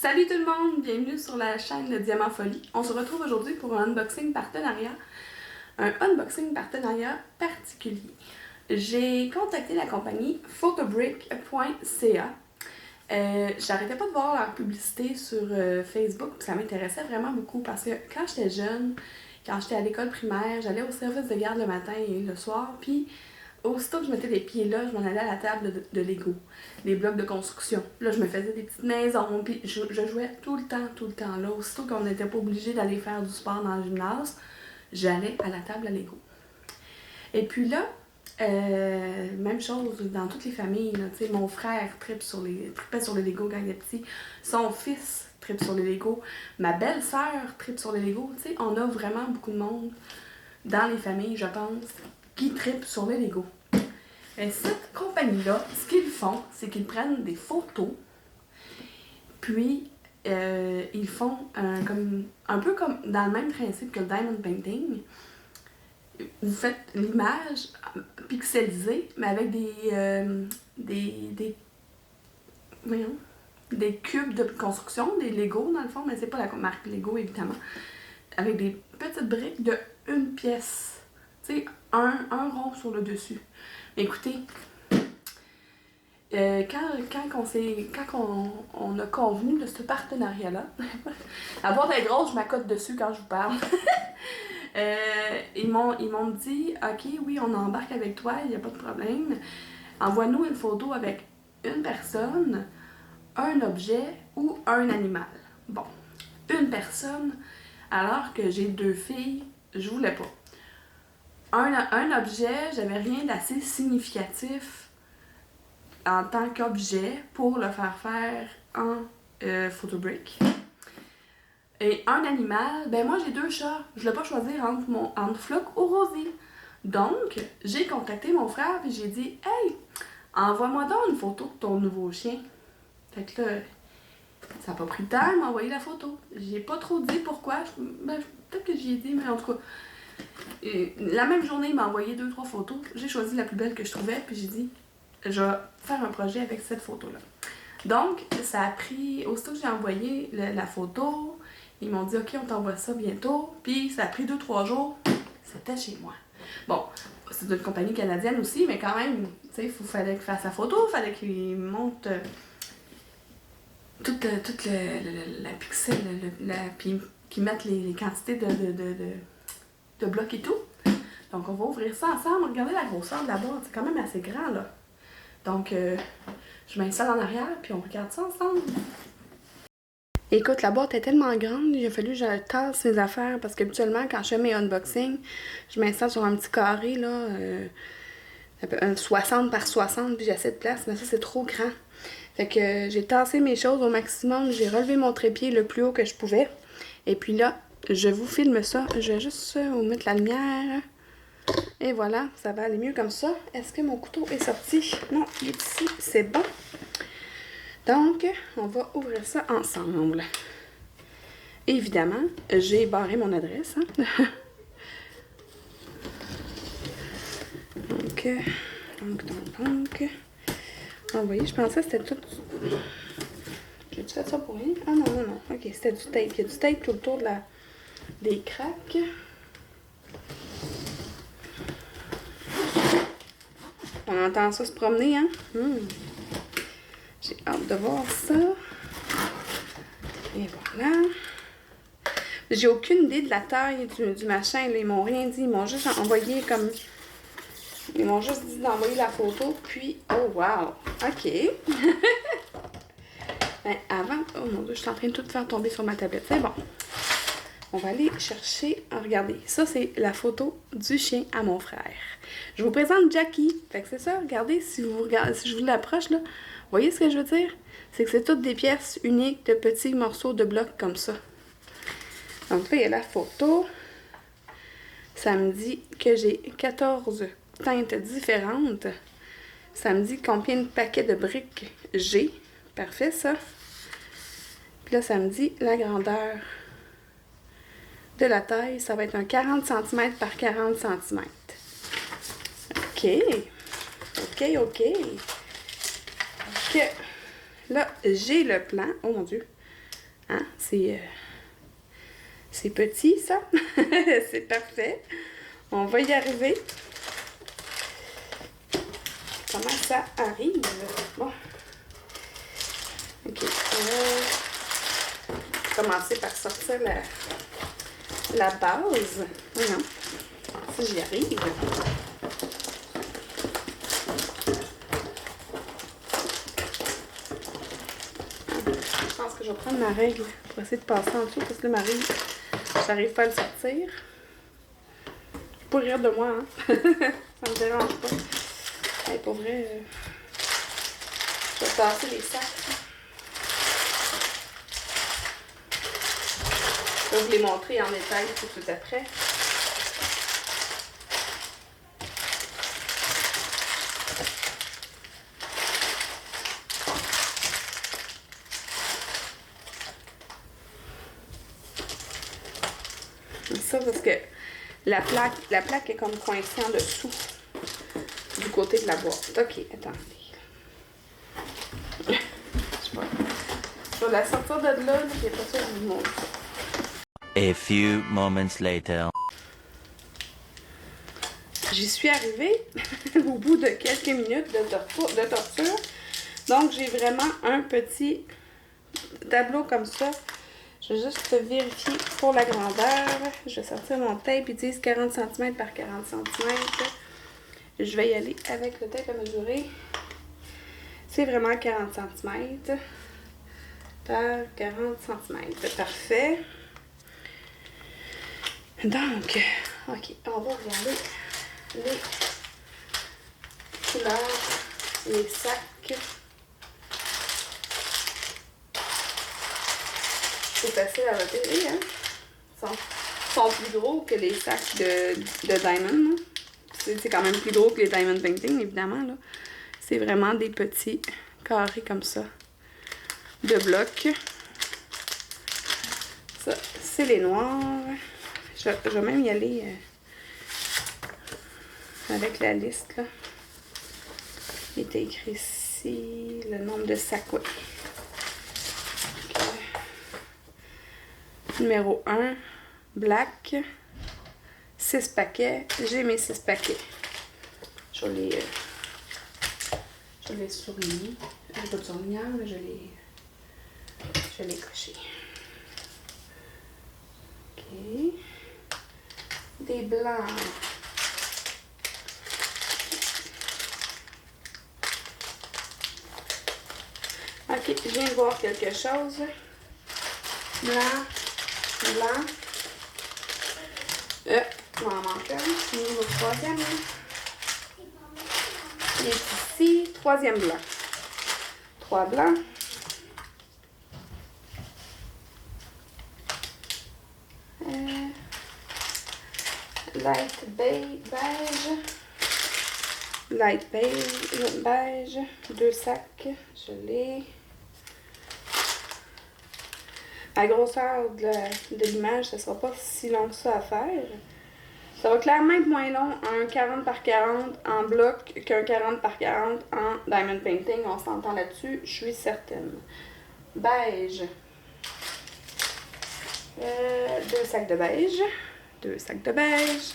Salut tout le monde, bienvenue sur la chaîne de Diamant Folie. On se retrouve aujourd'hui pour un unboxing partenariat. Un unboxing partenariat particulier. J'ai contacté la compagnie photobrick.ca. J'arrêtais pas de voir leur publicité sur Facebook, ça m'intéressait vraiment beaucoup parce que quand j'étais jeune, quand j'étais à l'école primaire, j'allais au service de garde le matin et le soir, puis aussitôt que je mettais les pieds là, je m'en allais à la table de Lego, des blocs de construction. Là, je me faisais des petites maisons, puis je jouais tout le temps là. Aussitôt qu'on n'était pas obligé d'aller faire du sport dans le gymnase, j'allais à la table à Lego. Et puis là, même chose dans toutes les familles. Là, mon frère tripait sur les Lego quand il était petit. Son fils tripe sur les Lego. Ma belle-sœur tripe sur les Lego. On a vraiment beaucoup de monde dans les familles, je pense, qui tripent sur les Lego. Et cette compagnie-là, ce qu'ils font, c'est qu'ils prennent des photos, puis ils font un peu comme dans le même principe que le Diamond Painting. Vous faites l'image pixelisée, mais avec des cubes de construction, des Lego dans le fond, mais c'est pas la marque Lego évidemment, avec des petites briques de une pièce, tu sais, un rond sur le dessus. Mais écoutez, quand on a convenu de ce partenariat-là, à voir des grosses, je m'accote dessus quand je vous parle. Ils m'ont dit, ok, oui, on embarque avec toi, il n'y a pas de problème. Envoie-nous une photo avec une personne, un objet ou un animal. Bon, une personne, alors que j'ai deux filles, je voulais pas. Un objet, j'avais rien d'assez significatif en tant qu'objet pour le faire faire en photobrick. Et un animal, ben moi j'ai deux chats. Je voulais pas choisir entre Flock ou Rosie. Donc, j'ai contacté mon frère et j'ai dit, hey, envoie-moi donc une photo de ton nouveau chien. Fait que là, ça n'a pas pris le temps de m'envoyer la photo. J'ai pas trop dit pourquoi. Peut-être que j'y ai dit, mais en tout cas, la même journée, il m'a envoyé 2-3 photos. J'ai choisi la plus belle que je trouvais, puis j'ai dit, je vais faire un projet avec cette photo-là. Donc, ça a pris, aussitôt que j'ai envoyé la photo, ils m'ont dit, ok, on t'envoie ça bientôt. Puis ça a pris 2-3 jours, c'était chez moi. Bon, c'est une compagnie canadienne aussi, mais quand même, tu sais, fallait qu'il fasse sa photo, fallait qu'il monte toute la pixel, puis qu'ils mettent les quantités de blocs et tout. Donc on va ouvrir ça ensemble. Regardez la grosseur de la boîte, c'est quand même assez grand là. Donc je m'installe en arrière puis on regarde ça ensemble. Écoute, la boîte est tellement grande, il a fallu que je tasse mes affaires parce qu'habituellement quand je fais mes unboxings, je m'installe sur un petit carré là, 60 par 60 puis j'ai assez de place, mais ça c'est trop grand. Fait que j'ai tassé mes choses au maximum, j'ai relevé mon trépied le plus haut que je pouvais. Et puis là, je vous filme ça. Je vais juste vous mettre la lumière. Et voilà, ça va aller mieux comme ça. Est-ce que mon couteau est sorti? Non, il est ici, c'est bon. Donc, on va ouvrir ça ensemble. Évidemment, j'ai barré mon adresse. Hein? donc. Ah, vous voyez, je pensais que c'était tout... J'ai-tu fait ça pour rien? Ah non. Ok, c'était du tape. Il y a du tape tout autour des craques. On entend ça se promener, hein? J'ai hâte de voir ça. Et voilà. J'ai aucune idée de la taille du machin. Là. Ils m'ont rien dit. Ils m'ont juste envoyé comme... Ils m'ont juste dit d'envoyer la photo. Puis, oh wow! OK. Ben, avant... Oh mon Dieu, je suis en train de tout faire tomber sur ma tablette. C'est bon. On va aller chercher... regardez, ça c'est la photo du chien à mon frère. Je vous présente Jackie. Fait que c'est ça, regardez, si je vous l'approche là, voyez ce que je veux dire? C'est que c'est toutes des pièces uniques de petits morceaux de blocs comme ça. Donc là, il y a la photo. Ça me dit que j'ai 14 teintes différentes. Ça me dit combien de paquets de briques j'ai. Parfait, ça. Puis là, ça me dit la grandeur de la taille. Ça va être un 40 cm par 40 cm. OK. Que là, j'ai le plan. Oh mon Dieu. Hein? C'est petit, ça. C'est parfait. On va y arriver. Comment ça arrive? Bon. OK. Commencer par sortir la base. Voyons. Si j'y arrive. Je pense que je vais prendre ma règle pour essayer de passer en dessous parce que là, ma règle, j'arrive pas à le sortir. Pour rire de moi, hein? Ça me dérange pas. Hey, pour vrai, je vais passer les sacs. Je vais vous les montrer en détail tout de suite après. Ça parce que la plaque est comme coincée en dessous du côté de la boîte. Ok, attendez. Je vais la sortir de là, j'ai pas ça, je vous montre. A few moments later. J'y suis arrivée au bout de quelques minutes de torture. Donc, j'ai vraiment un petit tableau comme ça. Je vais juste vérifier pour la grandeur. Je vais sortir mon tape. Ils disent 40 cm par 40 cm. Je vais y aller avec le tape à mesurer. C'est vraiment 40 cm par 40 cm. Parfait. Donc, ok, on va regarder les couleurs, les sacs. C'est facile à repérer, hein? Ils sont plus gros que les sacs de Diamond. C'est quand même plus gros que les Diamond Painting, évidemment. Là. C'est vraiment des petits carrés comme ça de blocs. Ça, c'est les noirs. Je vais même y aller avec la liste. Là. Il était écrit ici le nombre de sacs. Ouais. Numéro 1, black, 6 paquets. J'ai mes 6 paquets. Je vais les surligner. Je n'ai pas de surligneur, mais je vais les cocher. OK. Des blancs. OK, je viens de voir quelque chose. Blanc. Blanc. On en manque un. Numéro 3e. Il est ici. 3e blanc. 3 blancs. Light beige. Light beige. 2 sacs. Je l'ai. La grosseur de l'image, ça ne sera pas si long que ça à faire. Ça va clairement être moins long un 40 par 40 en bloc qu'un 40 par 40 en Diamond Painting. On s'entend là-dessus, je suis certaine. Beige. 2 sacs de beige. 2 sacs de beige.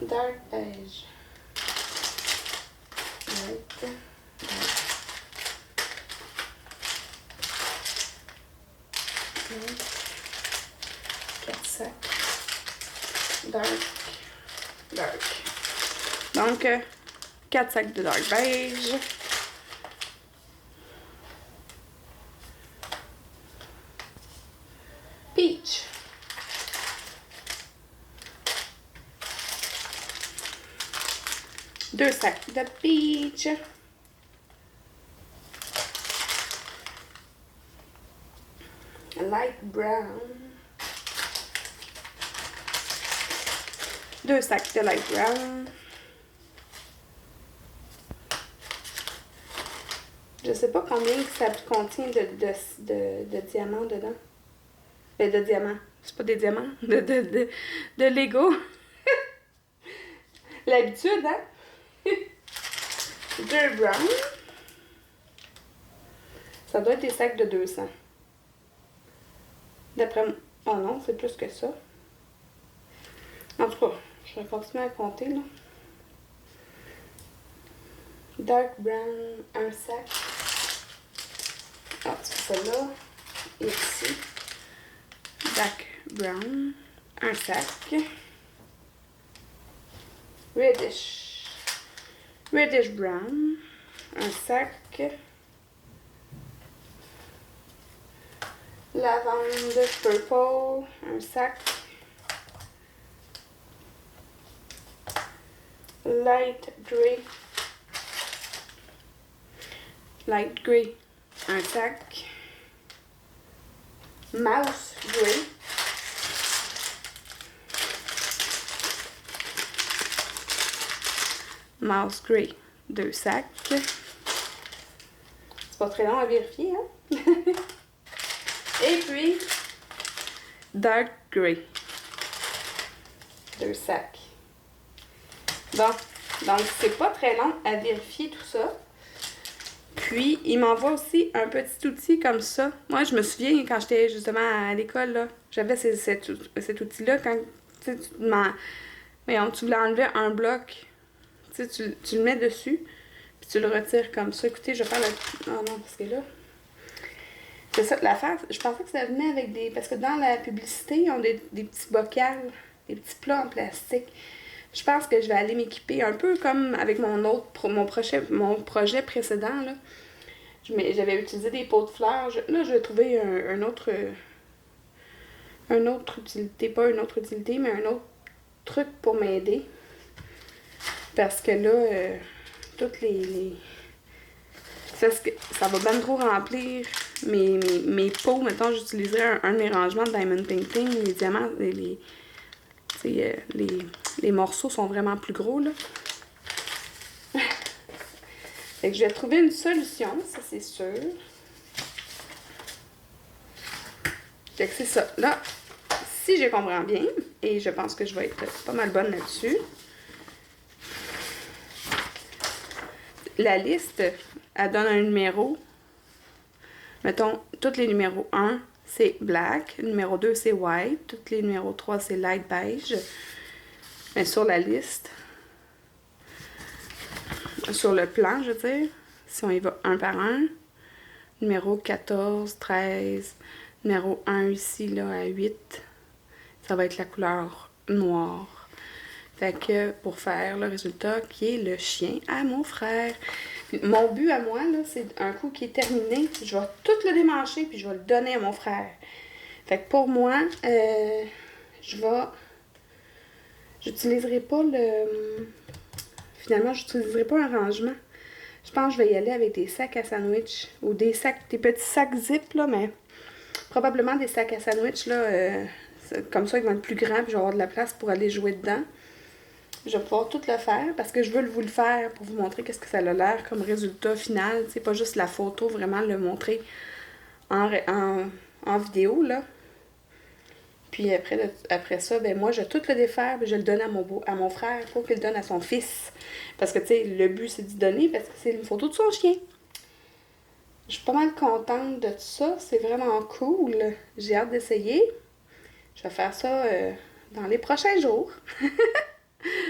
Dark beige. Light. 4 sacs. Dark. Donc, 4 sacs de dark beige. Peach. Deux sacs de peach. Light brown. 2 sacs de light brown. Je sais pas combien ça contient de diamants dedans. De diamants. C'est pas des diamants. De Lego. L'habitude, hein? 2 brown. Ça doit être des sacs de 200. D'après moi. Oh non, c'est plus que ça. En tout cas, je vais continuer à compter, là. Dark brown, un sac. Ah, c'est celle-là. Et ici. Dark brown, un sac. Reddish. Reddish brown, un sac. Lavande purple, un sac. Light gray. Light gray, un sac. Mouse gray. Mouse gray, 2 sacs. C'est pas très long à vérifier, hein? Et puis, dark gray, 2 sacs. Bon, donc c'est pas très long à vérifier tout ça. Puis, il m'envoie aussi un petit outil comme ça. Moi, je me souviens quand j'étais justement à l'école, là, j'avais cet outil-là quand tu voulais enlever un bloc. Tu le mets dessus, puis tu le retires comme ça. Écoutez, je vais faire le... Oh non, parce que là... C'est ça, l'affaire. Je pensais que ça venait avec des... Parce que dans la publicité, ils ont des petits bocals, des petits plats en plastique. Je pense que je vais aller m'équiper un peu comme avec mon projet précédent, là. J'avais utilisé des pots de fleurs. Là, je vais trouver un autre utilité. Pas une autre utilité, mais un autre truc pour m'aider. Parce que là, toutes les... Ça va bien trop remplir mes pots. Mettons, j'utiliserais un de mes rangements de Diamond Painting. Les diamants, les morceaux sont vraiment plus gros, là. Fait que je vais trouver une solution, ça c'est sûr. Fait que c'est ça. Là, si je comprends bien, et je pense que je vais être pas mal bonne là-dessus, la liste, elle donne un numéro. Mettons, tous les numéros 1, c'est black. Numéro 2, c'est white. Tous les numéros 3, c'est light beige. Mais sur la liste, sur le plan, je veux dire, si on y va un par un, numéro 14, 13, numéro 1 ici, là, à 8, ça va être la couleur noire. Fait que pour faire le résultat qui est le chien à mon frère. Mon but à moi, là, c'est un coup qui est terminé, je vais tout le démancher puis je vais le donner à mon frère. Fait que pour moi, j'utiliserai pas le... Finalement, j'utiliserai pas un rangement. Je pense que je vais y aller avec des sacs à sandwich ou des petits sacs zip, là, mais probablement des sacs à sandwich, là, comme ça, ils vont être plus grands puis je vais avoir de la place pour aller jouer dedans. Je vais pouvoir tout le faire parce que je veux vous le faire pour vous montrer qu'est-ce que ça a l'air comme résultat final. C'est pas juste la photo, vraiment le montrer en vidéo, là. Puis après ça, ben moi, je vais tout le défaire et je le donne à mon frère pour qu'il le donne à son fils. Parce que, tu sais, le but, c'est d'y donner parce que c'est une photo de son chien. Je suis pas mal contente de ça. C'est vraiment cool. J'ai hâte d'essayer. Je vais faire ça dans les prochains jours.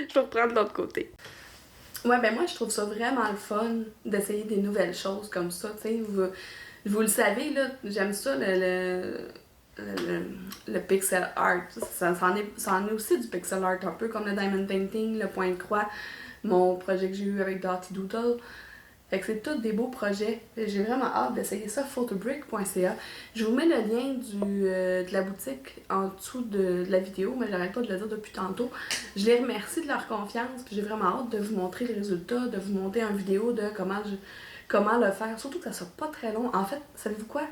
Je vais reprendre de l'autre côté. Ouais, ben moi, je trouve ça vraiment le fun d'essayer des nouvelles choses comme ça, tu sais. Vous le savez, là, j'aime ça, le pixel art. Ça en est aussi du pixel art, un peu comme le diamond painting, le point de croix, mon projet que j'ai eu avec Dottie Doodle. Fait que c'est tous des beaux projets. J'ai vraiment hâte d'essayer ça, photobrick.ca. Je vous mets le lien de la boutique en dessous de la vidéo, mais j'arrête pas de le dire depuis tantôt. Je les remercie de leur confiance, puis j'ai vraiment hâte de vous montrer le résultat, de vous monter une vidéo de comment le faire. Surtout que ça soit pas très long. En fait, savez-vous quoi?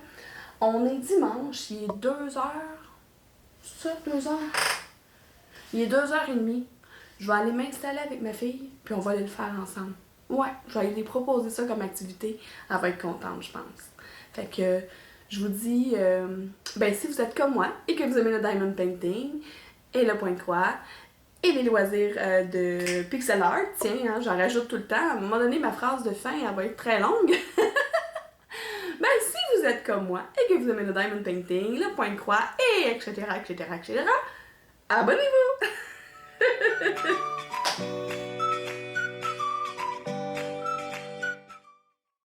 On est dimanche, il est 2h. C'est ça, 2h? Il est 2h30. Je vais aller m'installer avec ma fille, puis on va aller le faire ensemble. Ouais, je vais aller proposer ça comme activité. Elle va être contente, je pense. Fait que je vous dis, ben si vous êtes comme moi et que vous aimez le diamond painting et le point de croix et les loisirs de pixel art, tiens, hein, j'en rajoute tout le temps. À un moment donné, ma phrase de fin, elle va être très longue. Ben si vous êtes comme moi et que vous aimez le diamond painting, le point de croix, et etc., etc., etc., abonnez-vous!